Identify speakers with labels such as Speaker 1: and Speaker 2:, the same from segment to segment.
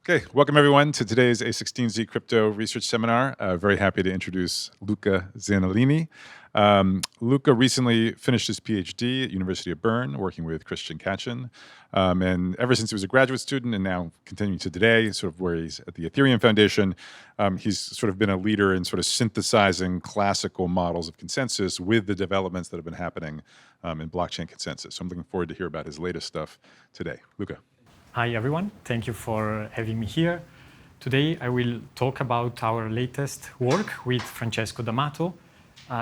Speaker 1: Okay, welcome everyone to today's a16z crypto research seminar. Very happy to introduce Luca Zanolini. Luca recently finished his PhD at University of Bern, working with Christian Katchen. And ever since he was a graduate student and now continuing to today, sort of where he's at the Ethereum Foundation, he's sort of been a leader in sort of synthesizing classical models of consensus with the developments that have been happening in blockchain consensus. So I'm looking forward to hear about his latest stuff today. Luca.
Speaker 2: Hi everyone, thank you for having me here. Today I will talk about our latest work with Francesco D'Amato.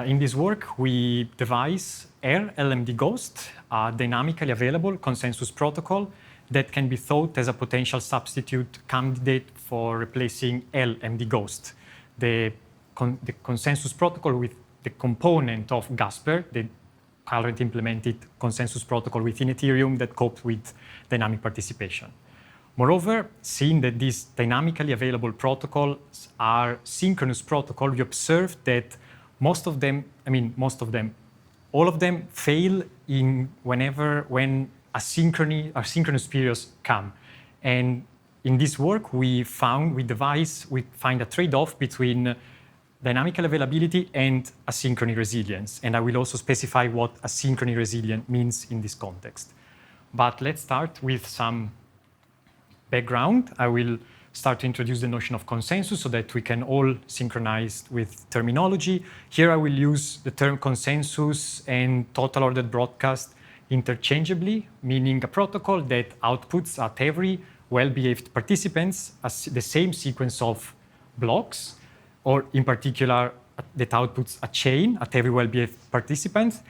Speaker 2: In this work we devise RLMD-GHOST, a dynamically available consensus protocol that can be thought as a potential substitute candidate for replacing LMD-GHOST, the consensus protocol with the component of Gasper, the current implemented consensus protocol within Ethereum that copes with dynamic participation. Moreover, seeing that these dynamically available protocols are synchronous protocols, we observe that all of them fail when asynchronous periods come. And in this work, we find a trade-off between dynamical availability and asynchrony resilience. And I will also specify what asynchrony resilience means in this context. But let's start with some background. I will start to introduce the notion of consensus so that we can all synchronize with terminology. Here I will use the term consensus and total ordered broadcast interchangeably, meaning a protocol that outputs at every well-behaved participants the same sequence of blocks, or in particular, that outputs a chain at every well-behaved participant,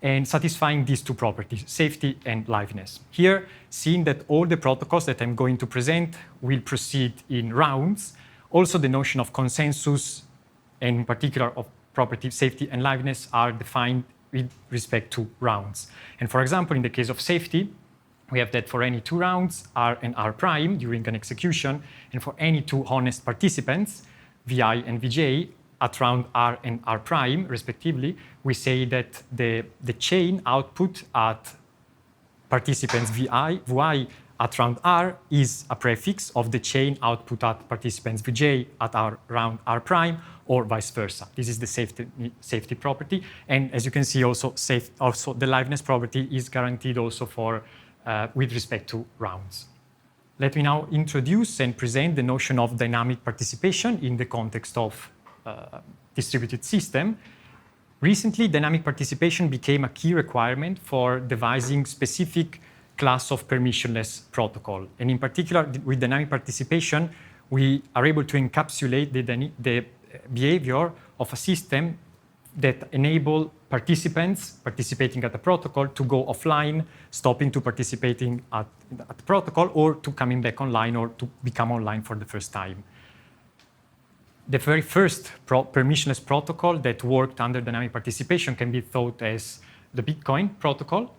Speaker 2: and satisfying these two properties, safety and liveness. Here, seeing that all the protocols that I'm going to present will proceed in rounds, also the notion of consensus, and in particular of property safety and liveness, are defined with respect to rounds. And for example, in the case of safety, we have that for any two rounds, R and R prime during an execution, and for any two honest participants, Vi and Vj, at round R and R prime, respectively, we say that the chain output at participants Vi at round R is a prefix of the chain output at participants Vj at round R prime, or vice versa. This is the safety property. And as you can see, also the liveness property is guaranteed also for with respect to rounds. Let me now introduce and present the notion of dynamic participation in the context of distributed system. Recently, dynamic participation became a key requirement for devising specific class of permissionless protocol. And in particular, with dynamic participation, we are able to encapsulate the behavior of a system that enable participants participating at the protocol to go offline, stopping to participating at the protocol, or to coming back online or to become online for the first time. The very first permissionless protocol that worked under dynamic participation can be thought as the Bitcoin protocol.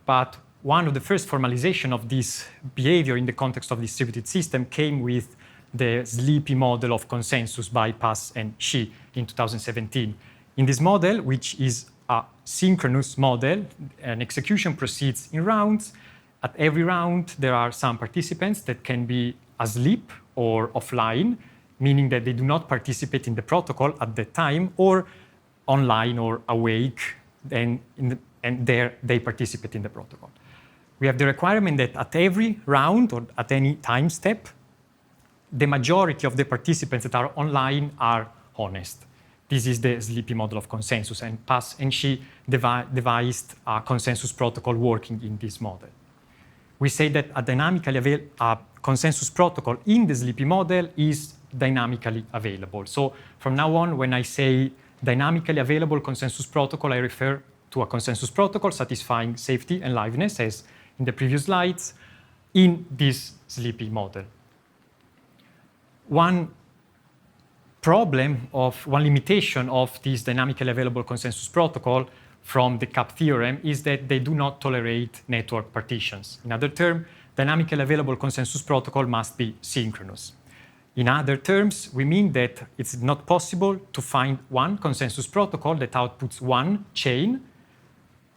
Speaker 2: But one of the first formalization of this behavior in the context of distributed system came with the sleepy model of consensus by Pass and Shi in 2017. In this model, which is a synchronous model, an execution proceeds in rounds. At every round, there are some participants that can be asleep or offline, meaning that they do not participate in the protocol at that time, or online or awake, and there they participate in the protocol. We have the requirement that at every round or at any time step, the majority of the participants that are online are honest. This is the sleepy model of consensus, and Pass and Shi devised a consensus protocol working in this model. We say that a consensus protocol in the sleepy model is dynamically available. So from now on, when I say dynamically available consensus protocol, I refer to a consensus protocol satisfying safety and liveness, as in the previous slides, in this sleepy model. One limitation of this dynamically available consensus protocol from the CAP theorem is that they do not tolerate network partitions. In other terms, dynamically available consensus protocol must be synchronous. In other terms, we mean that it's not possible to find one consensus protocol that outputs one chain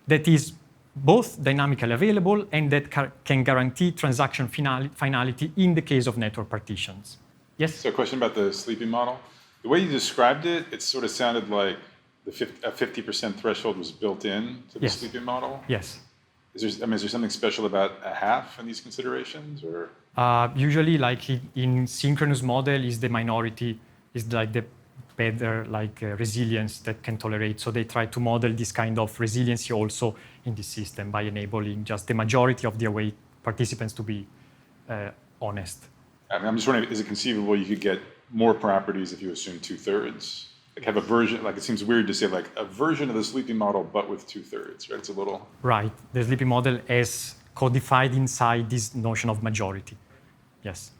Speaker 2: that is both dynamically available and that can guarantee transaction finality in the case of network partitions. Yes?
Speaker 1: So a question about the sleeping model. The way you described it, it sort of sounded like a 50% threshold was built in to the sleeping model.
Speaker 2: Yes.
Speaker 1: Is there something special about a half in these considerations, or?
Speaker 2: Usually, like in synchronous model, is the minority is like the better resilience that can tolerate. So they try to model this kind of resiliency also in the system by enabling just the majority of the awake participants to be honest.
Speaker 1: I mean, I'm just wondering, is it conceivable you could get more properties if you assume 2/3? Like have a version, like it seems weird to say like a version of the sleeping model, but with 2/3, right? It's a little.
Speaker 2: Right. The sleeping model is codified inside this notion of majority. Yes.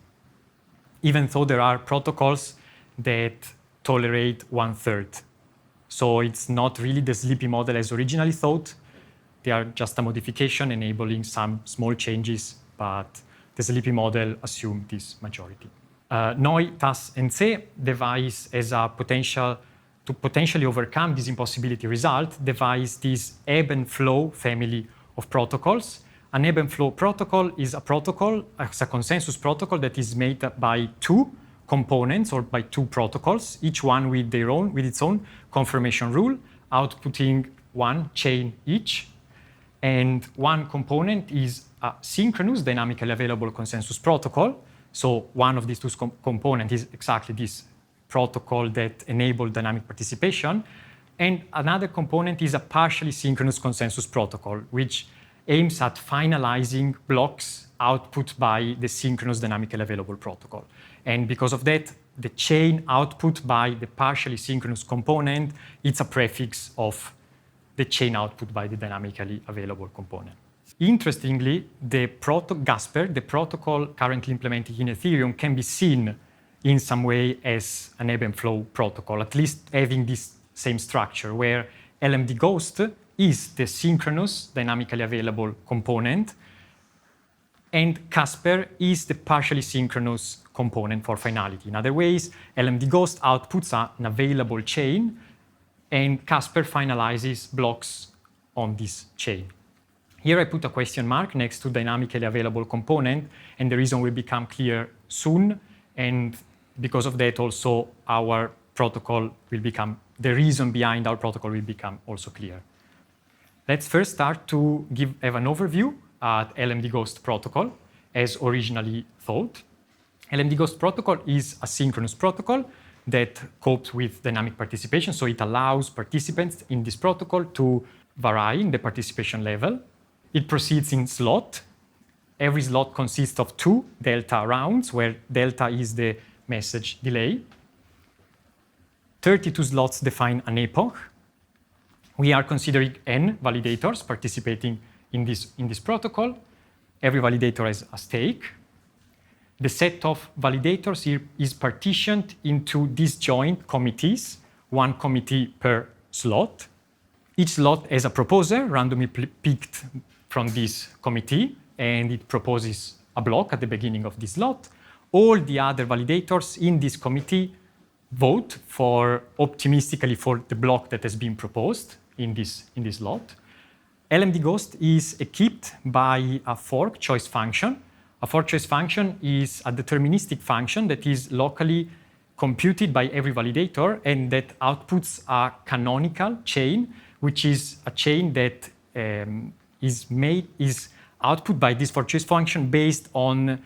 Speaker 2: Even though there are protocols that tolerate 1/3. So it's not really the sleeping model as originally thought. They are just a modification enabling some small changes, but the sleeping model assumes this majority. Noi, Tas, and Se devise as a potential to potentially overcome this impossibility result, devise this ebb and flow family of protocols. An ebb and flow protocol is a protocol, it's a consensus protocol that is made by two components or by two protocols, each one with its own confirmation rule, outputting one chain each. And one component is a synchronous dynamically available consensus protocol. So one of these two components is exactly this protocol that enables dynamic participation. And another component is a partially synchronous consensus protocol, which aims at finalizing blocks output by the synchronous dynamically available protocol. And because of that, the chain output by the partially synchronous component, it's a prefix of the chain output by the dynamically available component. Interestingly, the Gasper, the protocol currently implemented in Ethereum, can be seen in some way as an ebb and flow protocol, at least having this same structure, where RLMD-GHOST is the synchronous dynamically available component, and Casper is the partially synchronous component for finality. In other ways, RLMD-GHOST outputs an available chain, and Casper finalizes blocks on this chain. Here I put a question mark next to dynamically available component, and the reason will become clear soon. And because of that, also our protocol will become, the reason behind our protocol will become also clear. Let's first start to have an overview at RLMD-GHOST protocol as originally thought. RLMD-GHOST protocol is a synchronous protocol that copes with dynamic participation. So it allows participants in this protocol to vary in the participation level. It proceeds in slot. Every slot consists of 2 delta rounds, where delta is the message delay. 32 slots define an epoch. We are considering n validators participating in this protocol. Every validator has a stake. The set of validators here is partitioned into disjoint committees, 1 committee per slot. Each slot has a proposer randomly picked from this committee, and it proposes a block at the beginning of this slot. All the other validators in this committee vote optimistically for the block that has been proposed in this slot. RLMD-GHOST is equipped by a fork choice function. A fork choice function is a deterministic function that is locally computed by every validator and that outputs a canonical chain, which is a chain that is output by this fork choice function based on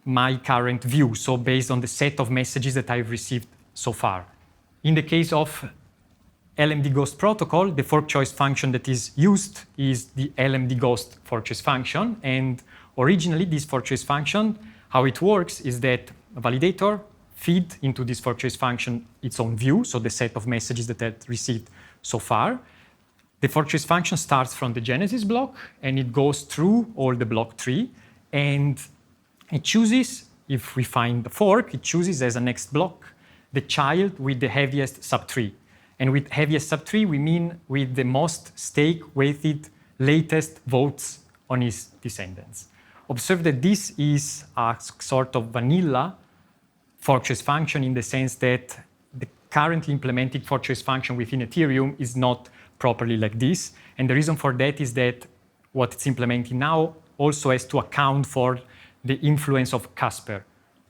Speaker 2: my current view, so based on the set of messages that I've received so far. In the case of RLMD-GHOST protocol, the fork choice function that is used is the RLMD-GHOST fork choice function. And originally, this fork choice function, how it works is that a validator feed into this fork choice function its own view, so the set of messages that it received so far. The fork choice function starts from the genesis block, and it goes through all the block tree, and it chooses, if we find the fork, it chooses as a next block the child with the heaviest subtree. And with heaviest subtree, we mean with the most stake-weighted latest votes on his descendants. Observe that this is a sort of vanilla fork choice function in the sense that currently implemented for choice function within Ethereum is not properly like this. And the reason for that is that what it's implementing now also has to account for the influence of Casper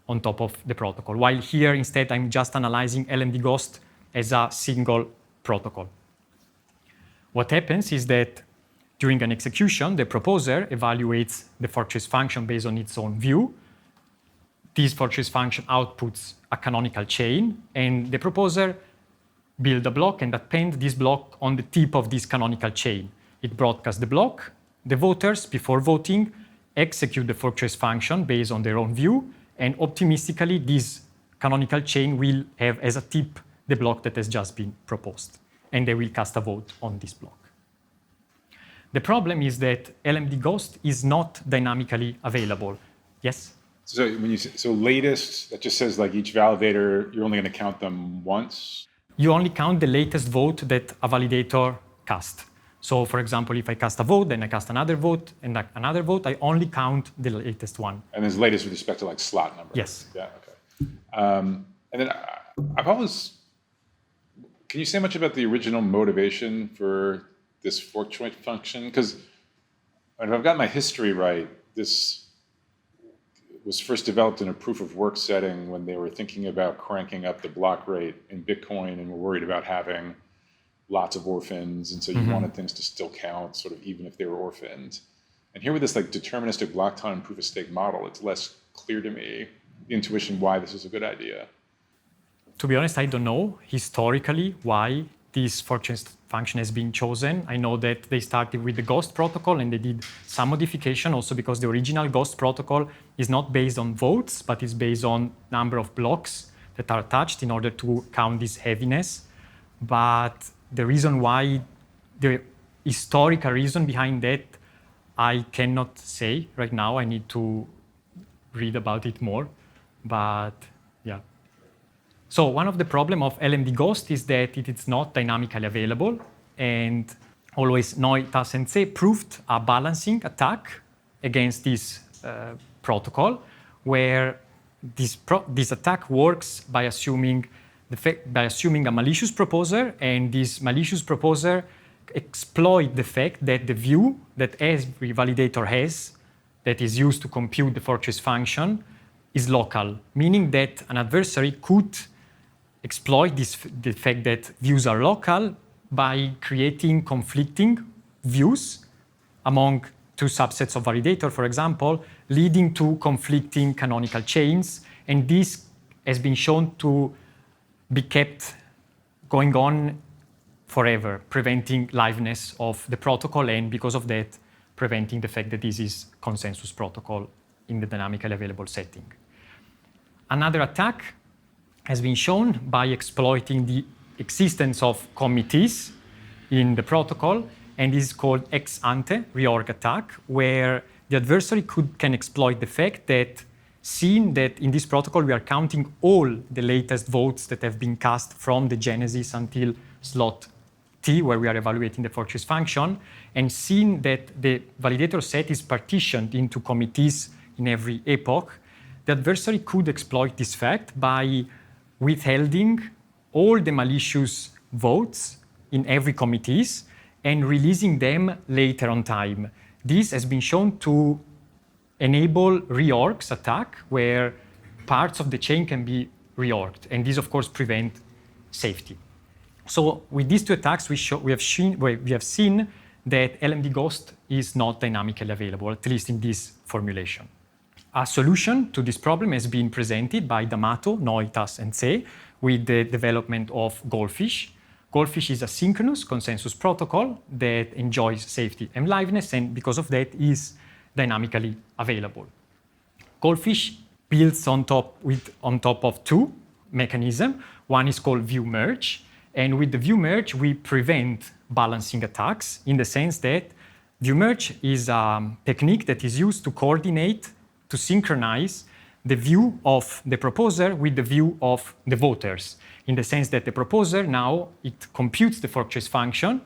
Speaker 2: on top of the protocol, while here instead I'm just analyzing RLMD-GHOST as a single protocol. What happens is that during an execution, the proposer evaluates the fork choice function based on its own view. This fork choice function outputs a canonical chain, and the proposer builds a block and appends this block on the tip of this canonical chain. It broadcasts the block. The voters, before voting, execute the fork choice function based on their own view, and optimistically, this canonical chain will have as a tip the block that has just been proposed, and they will cast a vote on this block. The problem is that RLMD-GHOST is not dynamically available. Yes?
Speaker 1: So when you say, so latest, that just says like each validator, you're only going to count them once?
Speaker 2: You only count the latest vote that a validator cast. So for example, if I cast a vote, then I cast another vote, and another vote, I only count the latest one.
Speaker 1: And there's latest with respect to like slot number?
Speaker 2: Yes.
Speaker 1: Yeah, okay. And then I've always, can you say much about the original motivation for this fork choice function? Because if I've got my history right, this was first developed in a proof of work setting when they were thinking about cranking up the block rate in Bitcoin and were worried about having lots of orphans. And so you wanted things to still count sort of even if they were orphaned. And here with this like deterministic block time proof of stake model, it's less clear to me, the intuition why this is a good idea.
Speaker 2: To be honest, I don't know historically why this fork choice function has been chosen. I know that they started with the Ghost protocol and they did some modification also because the original Ghost protocol is not based on votes, but is based on number of blocks that are attached in order to count this heaviness. But the reason why, the historical reason behind that, I cannot say right now. I need to read about it more, but yeah. So one of the problems of RLMD-GHOST is that it is not dynamically available, and always Noi, Tas, and Tse proved a balancing attack against this protocol, where this attack works by assuming a malicious proposer, and this malicious proposer exploit the fact that the view that every validator has that is used to compute the fork choice function is local, meaning that an adversary could exploit the fact that views are local by creating conflicting views among two subsets of validator, for example, leading to conflicting canonical chains. And this has been shown to be kept going on forever, preventing liveness of the protocol, and because of that, preventing the fact that this is consensus protocol in the dynamically available setting. Another attack has been shown by exploiting the existence of committees in the protocol, and is called ex ante reorg attack, where the adversary can exploit the fact that, seeing that in this protocol we are counting all the latest votes that have been cast from the genesis until slot T, where we are evaluating the fork choice function, and seeing that the validator set is partitioned into committees in every epoch, the adversary could exploit this fact by withholding all the malicious votes in every committees and releasing them later on time. This has been shown to enable reorgs attack, where parts of the chain can be reorged, and this of course prevent safety. So with these two attacks, we have seen that RLMD-GHOST is not dynamically available, at least in this formulation. A solution to this problem has been presented by D'Amato, Noi, Tas, and Tse with the development of Goldfish. Goldfish is a synchronous consensus protocol that enjoys safety and liveness, and because of that is dynamically available. Goldfish builds on top of two mechanisms. One is called view merge, and with the view merge we prevent balancing attacks, in the sense that view merge is a technique that is used to coordinate, to synchronize the view of the proposer with the view of the voters, in the sense that the proposer now, it computes the fork choice function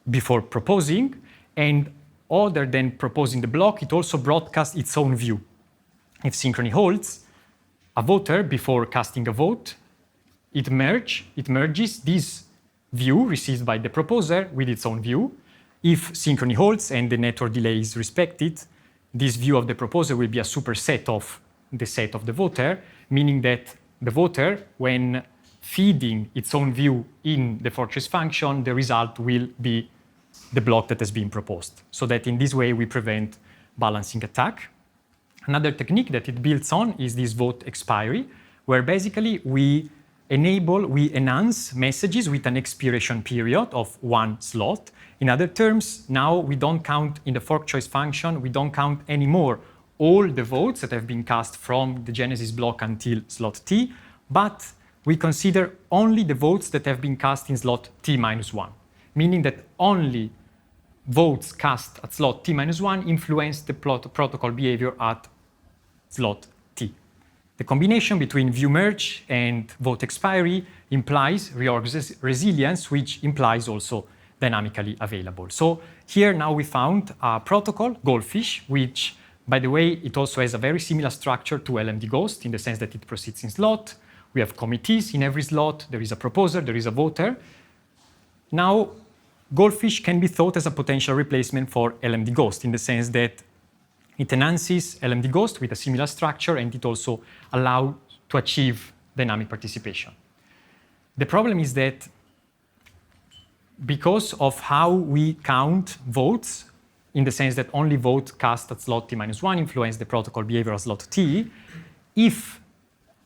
Speaker 2: before proposing, and other than proposing the block, it also broadcasts its own view. If synchrony holds, a voter, before casting a vote, it merges this view received by the proposer with its own view. If synchrony holds and the network delay is respected, this view of the proposer will be a superset of the set of the voter, meaning that the voter, when feeding its own view in the fork choice function, the result will be the block that has been proposed. So that in this way we prevent balancing attack. Another technique that it builds on is this vote expiry, where basically we enhance messages with an expiration period of one slot. In other terms, now we don't count in the fork choice function, we don't count anymore all the votes that have been cast from the genesis block until slot t, but we consider only the votes that have been cast in slot t-1, meaning that only votes cast at slot t-1 influence the protocol behavior at slot t. The combination between view merge and vote expiry implies reorg resilience, which implies also dynamically available. So here now we found a protocol, Goldfish, which, by the way, it also has a very similar structure to RLMD-GHOST in the sense that it proceeds in slot. We have committees in every slot. There is a proposer, there is a voter. Now, Goldfish can be thought as a potential replacement for RLMD-GHOST in the sense that it enhances RLMD-GHOST with a similar structure, and it also allows to achieve dynamic participation. The problem is that because of how we count votes, in the sense that only votes cast at slot t-1 influence the protocol behavior at slot t, if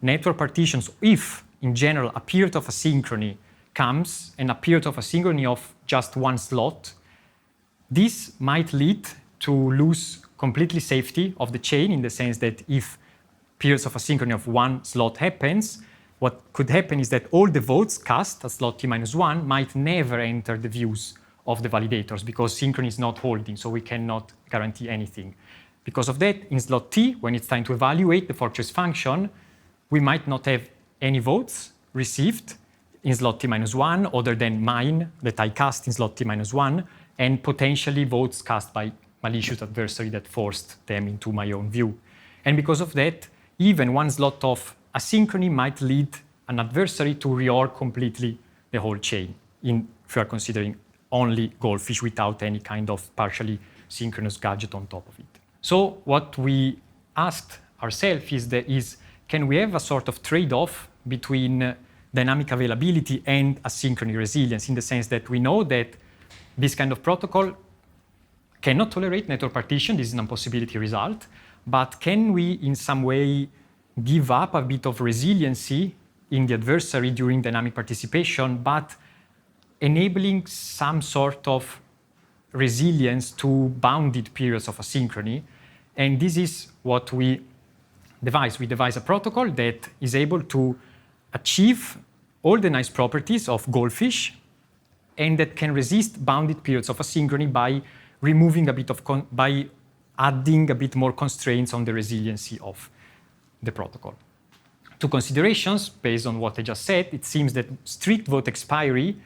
Speaker 2: network partitions, if in general a period of asynchrony comes and a period of asynchrony of just one slot, this might lead to lose completely safety of the chain in the sense that if periods of asynchrony of one slot happens, what could happen is that all the votes cast at slot t-1 might never enter the views of the validators because synchrony is not holding, so we cannot guarantee anything. Because of that, in slot t, when it's time to evaluate the fork choice function, we might not have any votes received in slot t-1 other than mine that I cast in slot t-1, and potentially votes cast by malicious adversary that forced them into my own view. And because of that, even one slot of asynchrony might lead an adversary to reorg completely the whole chain if you are considering only Goldfish without any kind of partially synchronous gadget on top of it. So what we asked ourselves is can we have a sort of trade-off between dynamic availability and asynchrony resilience, in the sense that we know that this kind of protocol cannot tolerate network partition, this is an impossibility result, but can we in some way give up a bit of resiliency in the adversary during dynamic participation, but enabling some sort of resilience to bounded periods of asynchrony? And this is what we devise. We devise a protocol that is able to achieve all the nice properties of Goldfish and that can resist bounded periods of asynchrony by removing a bit of, by adding a bit more constraints on the resiliency of the protocol. Two considerations based on what I just said. It seems that strict vote expiry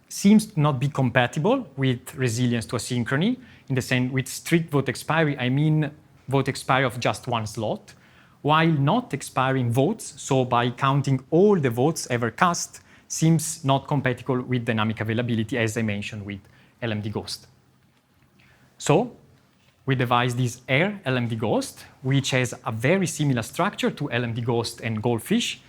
Speaker 2: seems to not be compatible with resilience to asynchrony. In the sense, with strict vote expiry, I mean vote expiry of just one slot, while not expiring votes, so by counting all the votes ever cast, seems not compatible with dynamic availability, as I mentioned with RLMD-GHOST. So we devised this RLMD-GHOST, which has a very similar structure to RLMD-GHOST and Goldfish.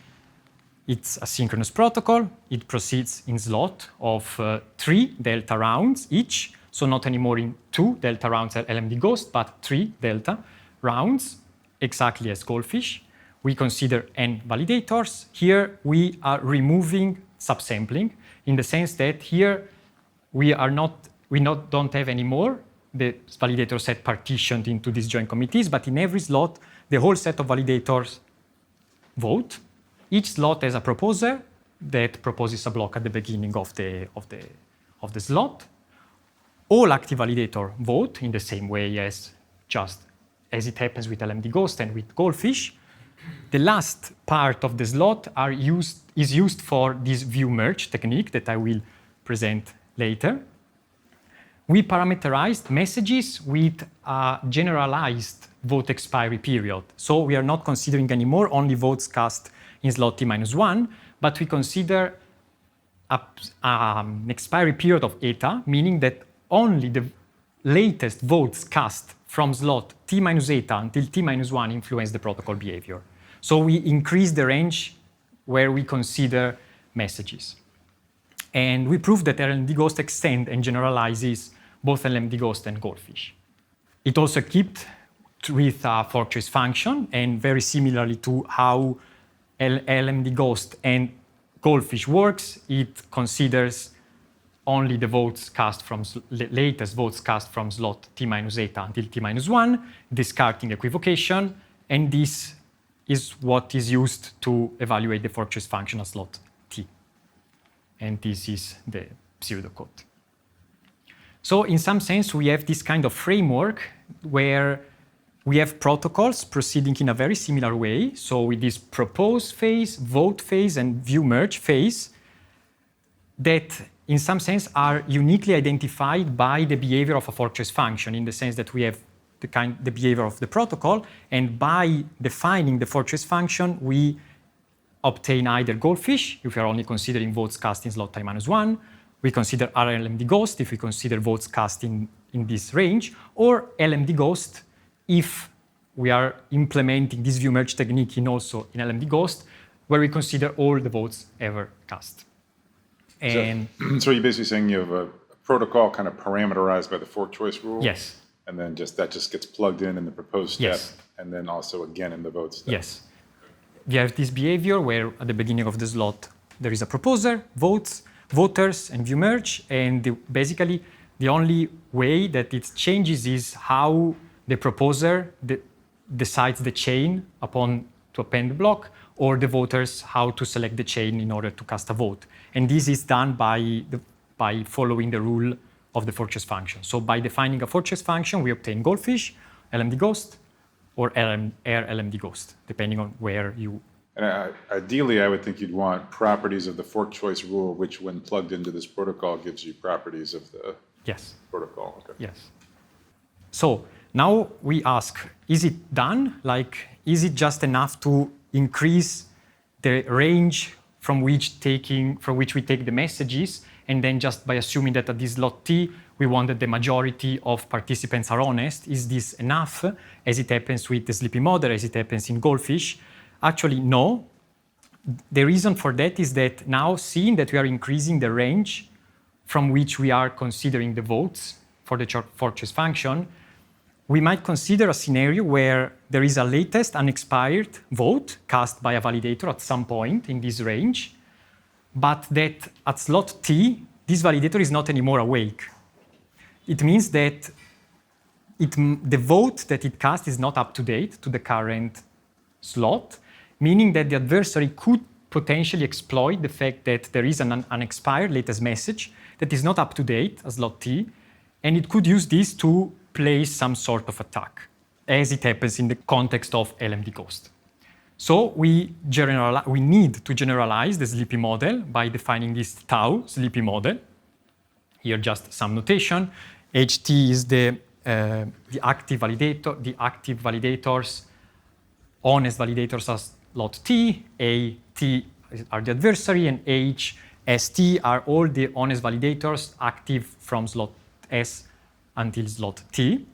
Speaker 2: It's a synchronous protocol. It proceeds in slot of 3 delta rounds each, so not anymore in 2 delta rounds at RLMD-GHOST, but 3 delta rounds, exactly as Goldfish. We consider n validators. Here we are removing subsampling in the sense that here we don't have anymore the validator set partitioned into these joint committees, but in every slot, the whole set of validators vote. Each slot has a proposer that proposes a block at the beginning of the slot. All active validators vote in the same way as it happens with RLMD-GHOST and with Goldfish. The last part of the slot is used for this view merge technique that I will present later. We parameterized messages with a generalized vote expiry period. So we are not considering anymore only votes cast in slot t minus 1, but we consider an expiry period of eta, meaning that only the latest votes cast from slot t minus eta until t minus 1 influence the protocol behavior. So we increase the range where we consider messages. And we prove that RLMD-GHOST extends and generalizes both RLMD-GHOST and Goldfish. It also kept with a fork choice function, and very similarly to how RLMD-GHOST and Goldfish works, it considers only the votes cast from latest votes cast from slot t minus eta until t minus 1, discarding equivocation, and this is what is used to evaluate the fork choice function at slot t. And this is the pseudocode. So in some sense, we have this kind of framework where we have protocols proceeding in a very similar way. So with this propose phase, vote phase, and view merge phase that in some sense are uniquely identified by the behavior of a fork choice function, in the sense that we have the behavior of the protocol, and by defining the fork choice function, we obtain either Goldfish, if we are only considering votes cast in slot t minus 1, we consider RLMD-GHOST if we consider votes cast in this range, or LMD-GHOST if we are implementing this view merge technique also in LMD-GHOST, where we consider all the votes ever cast. And
Speaker 1: so you're basically saying you have a protocol kind of parameterized by the fork choice rule?
Speaker 2: Yes.
Speaker 1: And then that just gets plugged in the proposed step,
Speaker 2: yes.
Speaker 1: And then also again in the vote step.
Speaker 2: Yes. We have this behavior where at the beginning of the slot there is a proposer, voters, and view merge, and basically the only way that it changes is how the proposer decides the chain to append the block, or the voters how to select the chain in order to cast a vote. And this is done by following the rule of the fork choice function. So by defining a fork choice function, we obtain Goldfish, LMD-GHOST, or RLMD-GHOST, depending on where you...
Speaker 1: And ideally, I would think you'd want properties of the fork choice rule, which when plugged into this protocol gives you properties of the protocol. Okay.
Speaker 2: Yes. So now we ask, is it done? Like, is it just enough to increase the range from which we take the messages, and then just by assuming that at this slot t, we want that the majority of participants are honest? Is this enough, as it happens with the sleepy model, as it happens in Goldfish? Actually, no. The reason for that is that now, seeing that we are increasing the range from which we are considering the votes for the fork choice function, we might consider a scenario where there is a latest unexpired vote cast by a validator at some point in this range, but that at slot t, this validator is not anymore awake. It means that the vote that it cast is not up to date to the current slot, meaning that the adversary could potentially exploit the fact that there is an unexpired latest message that is not up to date at slot t, and it could use this to place some sort of attack, as it happens in the context of LMD-GHOST. So we need to generalize the sleepy model by defining this tau sleepy model. Here, just some notation. HT is the active validator, the active validators, honest validators are slot T, A, T are the adversary, and H, S, T are all the honest validators active from slot S until slot T.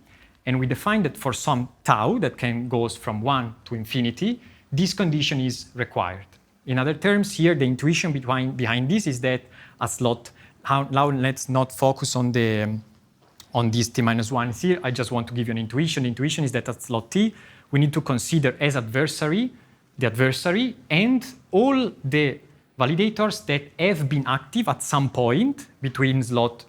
Speaker 2: And we define that for some tau that goes from 1 to infinity, this condition is required. In other terms, here the intuition behind this is that a slot, now let's not focus on these t minus 1 here. I just want to give you an intuition. The intuition is that at slot T, we need to consider as adversary the adversary and all the validators that have been active at some point between slot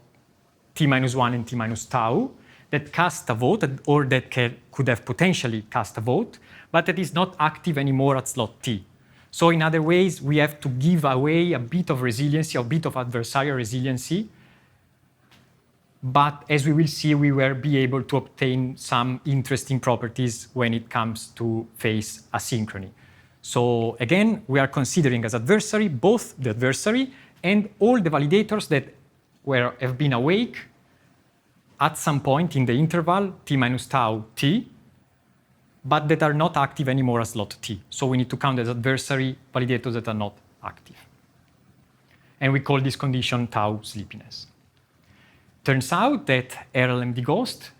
Speaker 2: t minus 1 and t minus tau that cast a vote, or that could have potentially cast a vote, but that is not active anymore at slot T. So in other ways, we have to give away a bit of resiliency, a bit of adversarial resiliency. But as we will see, we will be able to obtain some interesting properties when it comes to phase asynchrony. So again, we are considering as adversary both the adversary and all the validators that have been awake at some point in the interval t minus tau t, but that are not active anymore as slot T. So we need to count as adversary validators that are not active. And we call this condition tau sleepiness. Turns out that RLMD-GHOST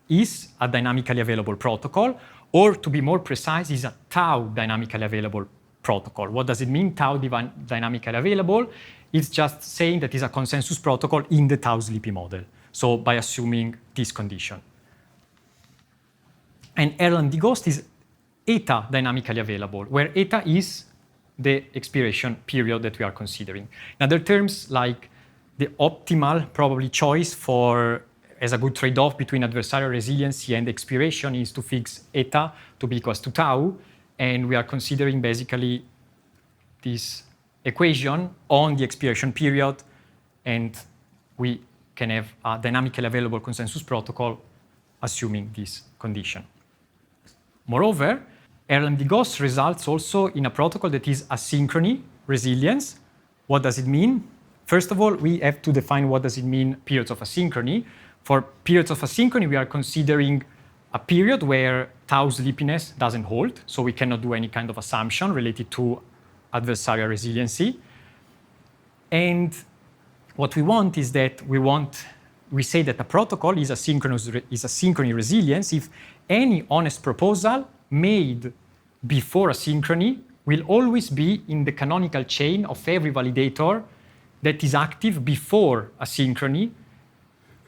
Speaker 2: is a dynamically available protocol, or to be more precise, is a tau dynamically available protocol. What does it mean, tau dynamically available? It's just saying that it's a consensus protocol in the tau sleepy model. So by assuming this condition. And RLMD-GHOST is eta dynamically available, where eta is the expiration period that we are considering. In other terms, like the optimal probably choice for as a good trade-off between adversarial resiliency and expiration is to fix eta to be equals to tau, and we are considering basically this equation on the expiration period, and we can have a dynamically available consensus protocol assuming this condition. Moreover, RLMD-GHOST results also in a protocol that is asynchrony resilience. What does it mean? First of all, we have to define what does it mean periods of asynchrony. For periods of asynchrony, we are considering a period where tau sleepiness doesn't hold, so we cannot do any kind of assumption related to adversarial resiliency. And what we want is that we say that a protocol is asynchrony resilience if any honest proposal made before asynchrony will always be in the canonical chain of every validator that is active before asynchrony,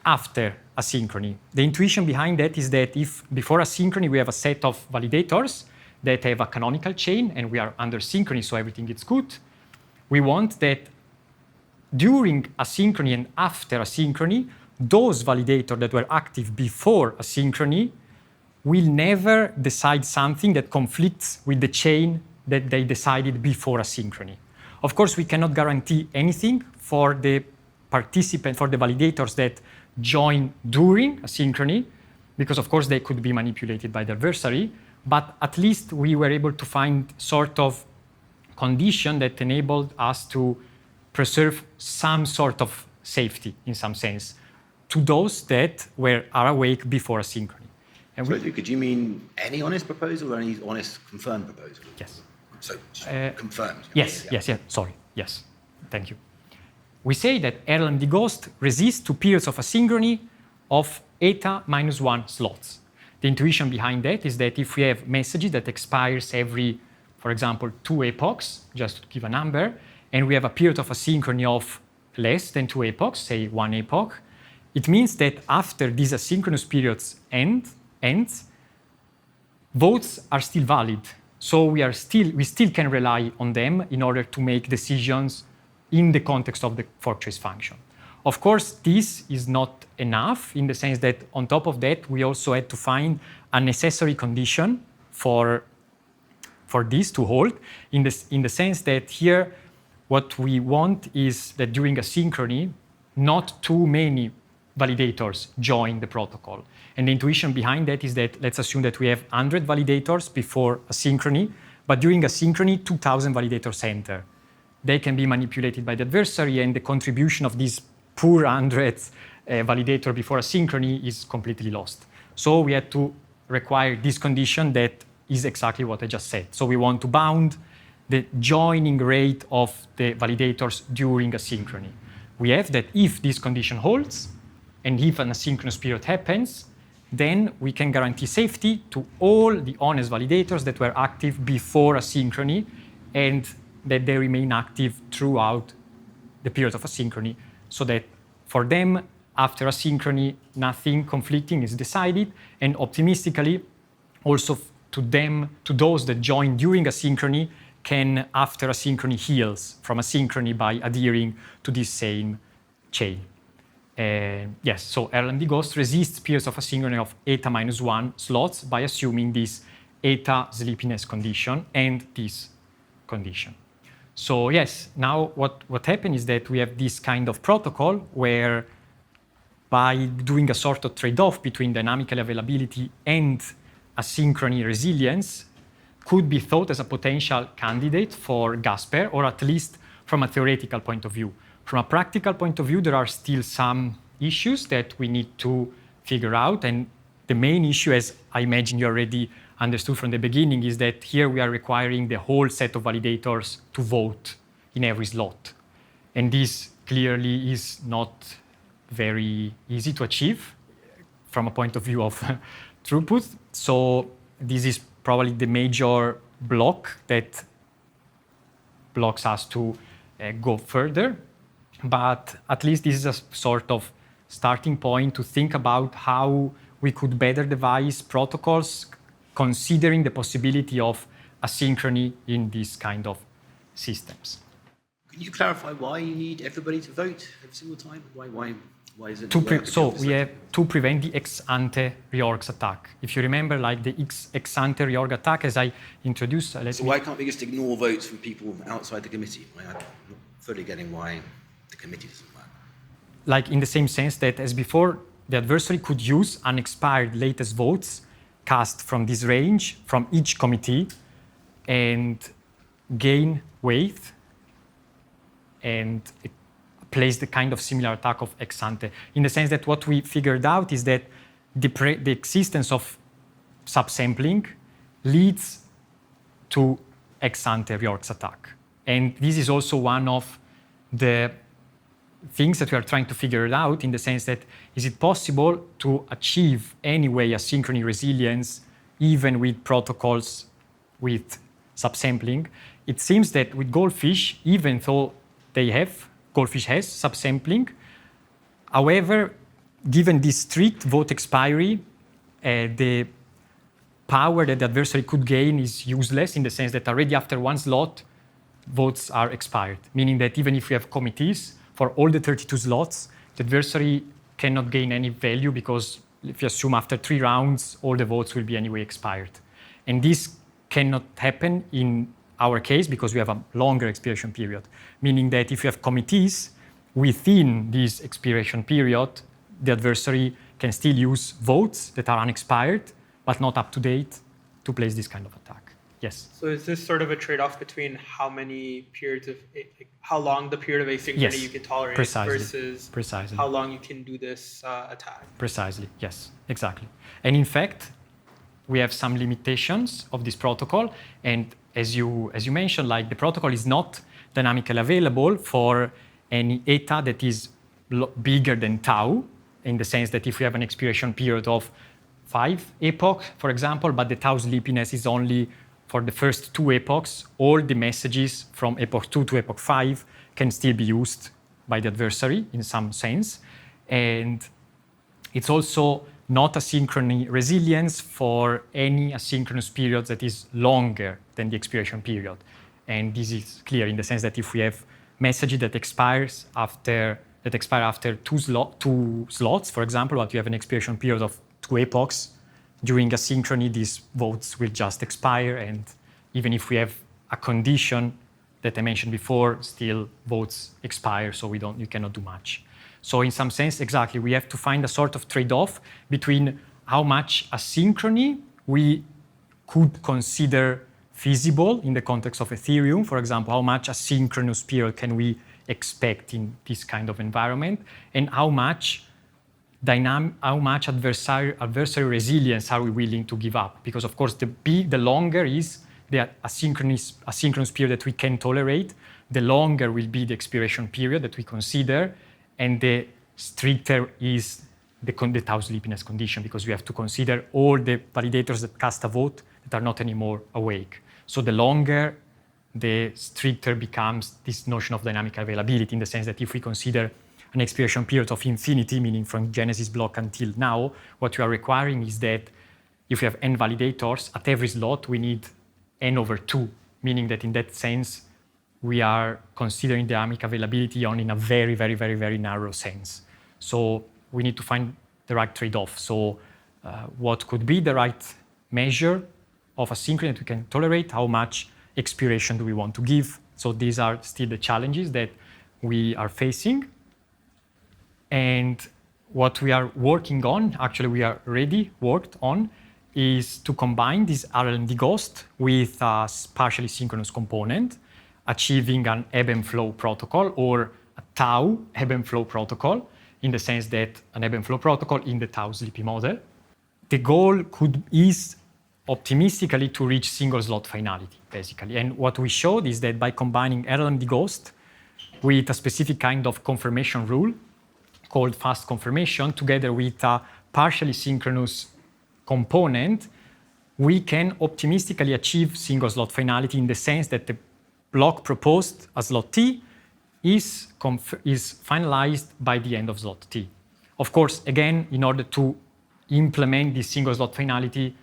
Speaker 2: after asynchrony. The intuition behind that is that if before asynchrony we have a set of validators that have a canonical chain and we are under synchrony, so everything is good, we want that during asynchrony and after asynchrony, those validators that were active before asynchrony will never decide something that conflicts with the chain that they decided before asynchrony. Of course, we cannot guarantee anything for the for the validators that join during asynchrony, because of course they could be manipulated by the adversary, but at least we were able to find sort of condition that enabled us to preserve some sort of safety in some sense to those that are awake before asynchrony. And
Speaker 3: so, Luca, do you mean any honest proposal or any honest confirmed proposal?
Speaker 2: Yes.
Speaker 3: So, confirmed?
Speaker 2: Yes, sorry, yes, thank you. We say that RLMD-GHOST resists to periods of asynchrony of eta minus 1 slots. The intuition behind that is that if we have messages that expires every, for example, 2 epochs, just to give a number, and we have a period of asynchrony of less than 2 epochs, say 1 epoch, it means that after these asynchronous periods ends, votes are still valid. So we still can rely on them in order to make decisions in the context of the fork choice function. Of course, this is not enough in the sense that on top of that, we also had to find a necessary condition for this to hold in the sense that here, what we want is that during asynchrony, not too many validators join the protocol. And the intuition behind that is that let's assume that we have 100 validators before asynchrony, but during asynchrony, 2,000 validators enter. They can be manipulated by the adversary, and the contribution of these poor 100 validator before asynchrony is completely lost. So we had to require this condition that is exactly what I just said. So we want to bound the joining rate of the validators during asynchrony. We have that if this condition holds, and if an asynchronous period happens, then we can guarantee safety to all the honest validators that were active before asynchrony and that they remain active throughout the period of asynchrony, so that for them, after asynchrony, nothing conflicting is decided, and optimistically, also to those that join during asynchrony, can, after asynchrony, heals from asynchrony by adhering to this same chain. Yes, so RLMD-GHOST resists periods of asynchrony of eta minus 1 slots by assuming this eta sleepiness condition and this condition. So yes, now what happened is that we have this kind of protocol where by doing a sort of trade-off between dynamical availability and asynchrony resilience could be thought as a potential candidate for Gasper, or at least from a theoretical point of view. From a practical point of view, there are still some issues that we need to figure out, and the main issue, as I imagine you already understood from the beginning is that here we are requiring the whole set of validators to vote in every slot. And this clearly is not very easy to achieve from a point of view of throughput. So this is probably the major block that blocks us to go further. But at least this is a sort of starting point to think about how we could better devise protocols considering the possibility of asynchrony in these kind of systems.
Speaker 3: Can you clarify why you need everybody to vote every single time? Why is it?
Speaker 2: So we have to prevent the ex-ante reorgs attack. If you remember, like the ex-ante reorg attack, as I introduced.
Speaker 3: Why can't we just ignore votes from people outside the committee? I'm not fully getting why the committee doesn't work.
Speaker 2: Like in the same sense that as before, the adversary could use unexpired latest votes cast from this range from each committee and gain weight and place the kind of similar attack of ex ante. In the sense that what we figured out is that the existence of subsampling leads to ex ante reorgs attack. And this is also one of the things that we are trying to figure out in the sense that is it possible to achieve anyway asynchrony resilience even with protocols with subsampling? It seems that with Goldfish, even though Goldfish has subsampling, however, given this strict vote expiry, the power that the adversary could gain is useless in the sense that already after one slot, votes are expired, meaning that even if we have committees for all the 32 slots, the adversary cannot gain any value because if you assume after 3 rounds, all the votes will be anyway expired. And this cannot happen in our case because we have a longer expiration period, meaning that if you have committees within this expiration period, the adversary can still use votes that are unexpired but not up to date to place this kind of attack. Yes.
Speaker 4: So is this sort of a trade-off between how many periods of, how long the period of asynchrony you can tolerate versus how long you can do this attack?
Speaker 2: Precisely, yes, exactly. And in fact, we have some limitations of this protocol. And as you mentioned, like the protocol is not dynamically available for any eta that is bigger than tau, in the sense that if we have an expiration period of 5 epochs, for example, but the tau sleepiness is only for the first 2 epochs, all the messages from epoch 2 to epoch 5 can still be used by the adversary in some sense. And it's also not asynchrony resilience for any asynchronous period that is longer than the expiration period. And this is clear in the sense that if we have messages that expire after 2 slots, for example, but you have an expiration period of 2 epochs, during asynchrony, these votes will just expire, and even if we have a condition that I mentioned before, still votes expire, so you cannot do much. So in some sense, exactly, we have to find a sort of trade-off between how much asynchrony we could consider feasible in the context of Ethereum, for example, how much asynchronous period can we expect in this kind of environment, and how much adversary resilience are we willing to give up? Because of course, the longer is the asynchronous period that we can tolerate, the longer will be the expiration period that we consider, and the stricter is the tau sleepiness condition, because we have to consider all the validators that cast a vote that are not anymore awake. So the longer, the stricter becomes this notion of dynamic availability, in the sense that if we consider an expiration period of infinity, meaning from Genesis block until now, what we are requiring is that if we have n validators, at every slot we need n over 2, meaning that in that sense, we are considering dynamic availability only in a very, very, very, very narrow sense. So we need to find the right trade-off. So what could be the right measure of asynchrony that we can tolerate? How much expiration do we want to give? So these are still the challenges that we are facing. And what we are working on, actually we are already worked on, is to combine this RLMD-GHOST with a partially synchronous component, achieving an ebb and flow protocol or a tau ebb and flow protocol, in the sense that an ebb and flow protocol in the tau sleepy model. The goal is optimistically to reach single slot finality, basically. And what we showed is that by combining RLMD-GHOST with a specific kind of confirmation rule called fast confirmation, together with a partially synchronous component, we can optimistically achieve single slot finality in the sense that the block proposed as slot T is finalized by the end of slot T. Of course, again, in order to implement this single slot finality,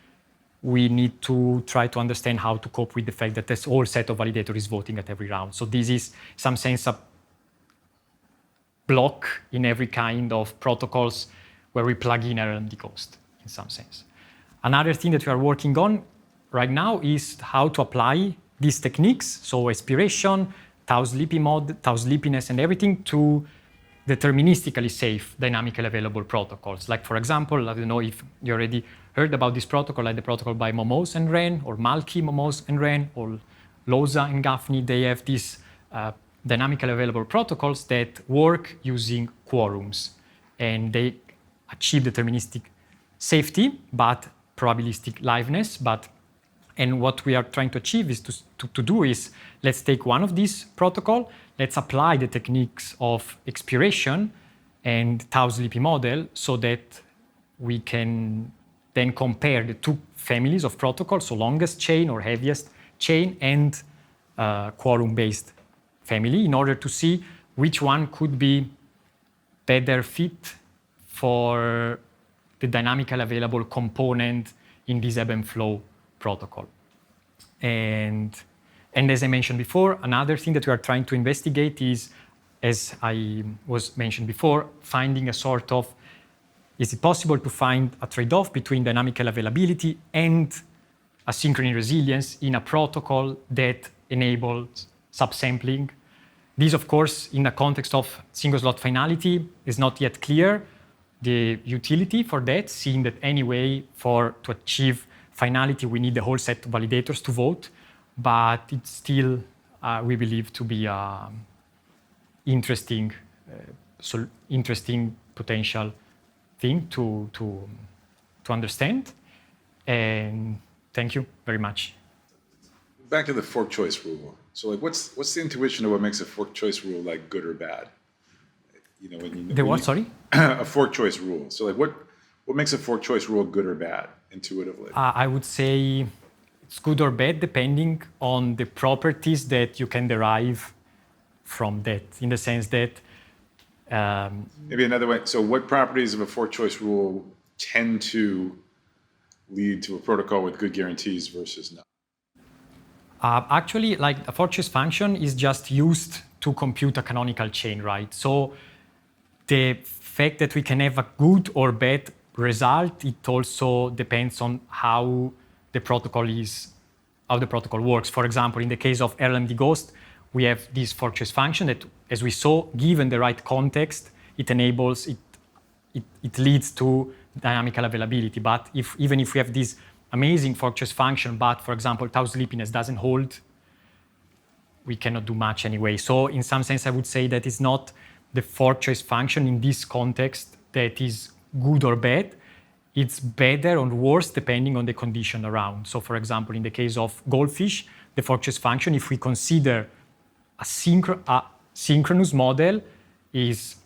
Speaker 2: we need to try to understand how to cope with the fact that this whole set of validators is voting at every round. So this is, in some sense, a block in every kind of protocols where we plug in RLMD-GHOST, in some sense. Another thing that we are working on right now is how to apply these techniques, so aspiration, tau sleepiness, and everything, to deterministically safe, dynamically available protocols. Like, for example, I don't know if you already heard about this protocol, like the protocol by Momose and Ren, or Malky, Momose and Ren, or Loza and Gaffney. They have these dynamically available protocols that work using quorums, and they achieve deterministic safety, but probabilistic liveness. And what we are trying to achieve is to do is, let's take one of these protocol, let's apply the techniques of expiration and tau sleepy model so that we can then compare the two families of protocols, so longest chain or heaviest chain and quorum-based family, in order to see which one could be better fit for the dynamically available component in this ebb and flow protocol. And as I mentioned before, another thing that we are trying to investigate is, as I was mentioned before, finding a sort of, is it possible to find a trade-off between dynamical availability and asynchrony resilience in a protocol that enables subsampling? This, of course, in the context of single slot finality, is not yet clear. The utility for that, seeing that anyway, to achieve finality, we need the whole set of validators to vote, but it's still, we believe, to be interesting potential thing to understand. And thank you very much.
Speaker 1: Back to the fork choice rule. So, like, what's the intuition of what makes a fork choice rule like good or bad? You know,
Speaker 2: Sorry?
Speaker 1: A fork choice rule. So, like, what makes a fork choice rule good or bad intuitively?
Speaker 2: I would say it's good or bad depending on the properties that you can derive from that, in the sense that...
Speaker 1: Maybe another way. So what properties of a fork choice rule tend to lead to a protocol with good guarantees versus not?
Speaker 2: Actually, like, a fork choice function is just used to compute a canonical chain, right? So the fact that we can have a good or bad result, it also depends on how the protocol works. For example, in the case of RLMD-GHOST, we have this fork choice function that, as we saw, given the right context, it enables, it leads to dynamical availability. But even if we have this amazing fork choice function, but, for example, tau sleepiness doesn't hold, we cannot do much anyway. So in some sense, I would say that it's not the fork choice function in this context that is good or bad. It's better or worse depending on the condition around. So, for example, in the case of goldfish, the fork choice function, if we consider a synchronous model, is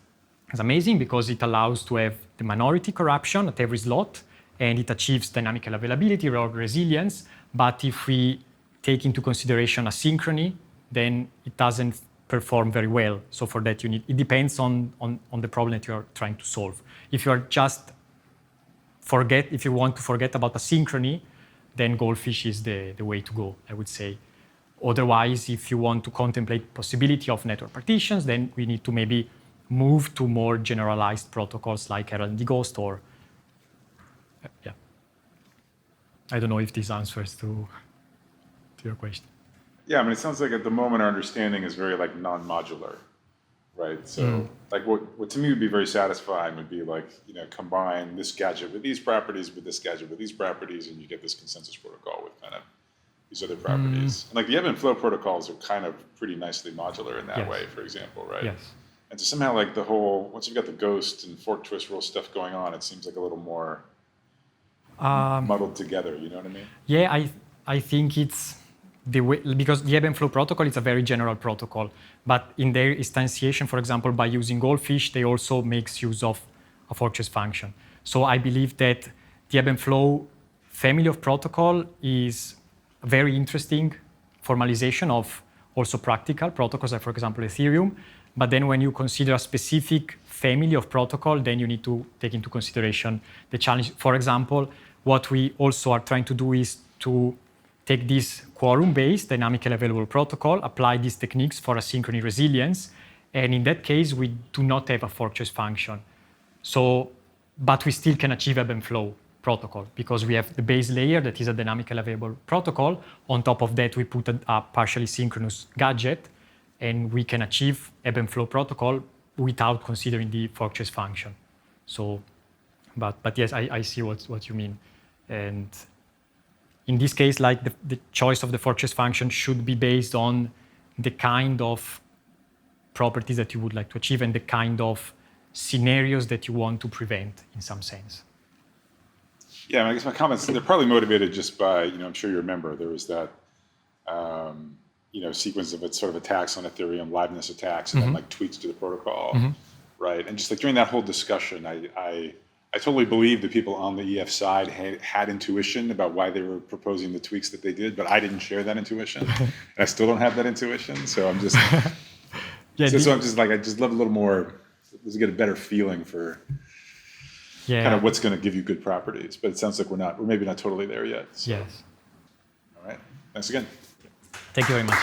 Speaker 2: amazing because it allows to have the minority corruption at every slot, and it achieves dynamical availability or resilience. But if we take into consideration asynchrony, then it doesn't perform very well. So for that, it depends on the problem that you are trying to solve. If you are just if you want to forget about asynchrony, then goldfish is the way to go, I would say. Otherwise, if you want to contemplate possibility of network partitions, then we need to maybe move to more generalized protocols like RLMD-GHOST or, yeah. I don't know if this answers to your question.
Speaker 1: Yeah, I mean, it sounds like at the moment our understanding is very like non-modular, right? So like what to me would be very satisfying would be like, you know, combine this gadget with these properties, with this gadget with these properties, and you get this consensus protocol with kind of these other properties. And like the ebb and flow protocols are kind of pretty nicely modular in that way, for example, right?
Speaker 2: Yes.
Speaker 1: And so somehow like the whole, once you've got the ghost and fork choice rule stuff going on, it seems like a little more muddled together. You know what I mean?
Speaker 2: Yeah, I think it's the way, because the ebb and flow protocol is a very general protocol, but in their instantiation, for example, by using Goldfish, they also makes use of a fork function. So I believe that the ebb and flow family of protocol is a very interesting formalization of also practical protocols, like for example Ethereum. But then when you consider a specific family of protocol, then you need to take into consideration the challenge. For example, what we also are trying to do is to take this quorum-based dynamically available protocol, apply these techniques for asynchrony resilience, and in that case, we do not have a fork choice function. So, but we still can achieve ebb and flow protocol because we have the base layer that is a dynamically available protocol. On top of that, we put a partially synchronous gadget, and we can achieve ebb and flow protocol without considering the fork choice function. So, but yes, I see what you mean. And in this case, like the choice of the fork choice function should be based on the kind of properties that you would like to achieve and the kind of scenarios that you want to prevent in some sense.
Speaker 1: Yeah, I guess my comments, they're probably motivated just by, I'm sure you remember, there was that, sequence of sort of attacks on Ethereum, liveness attacks, and then like tweaks to the protocol, right? And just like during that whole discussion, I totally believe the people on the EF side had intuition about why they were proposing the tweaks that they did, but I didn't share that intuition. And I still don't have that intuition. So I'm just, so I'm just like, I just love a little more, let's get a better feeling for kind of what's going to give you good properties. But it sounds like we're maybe not totally there yet. So.
Speaker 2: Yes.
Speaker 1: All right. Thanks again.
Speaker 2: Thank you very much.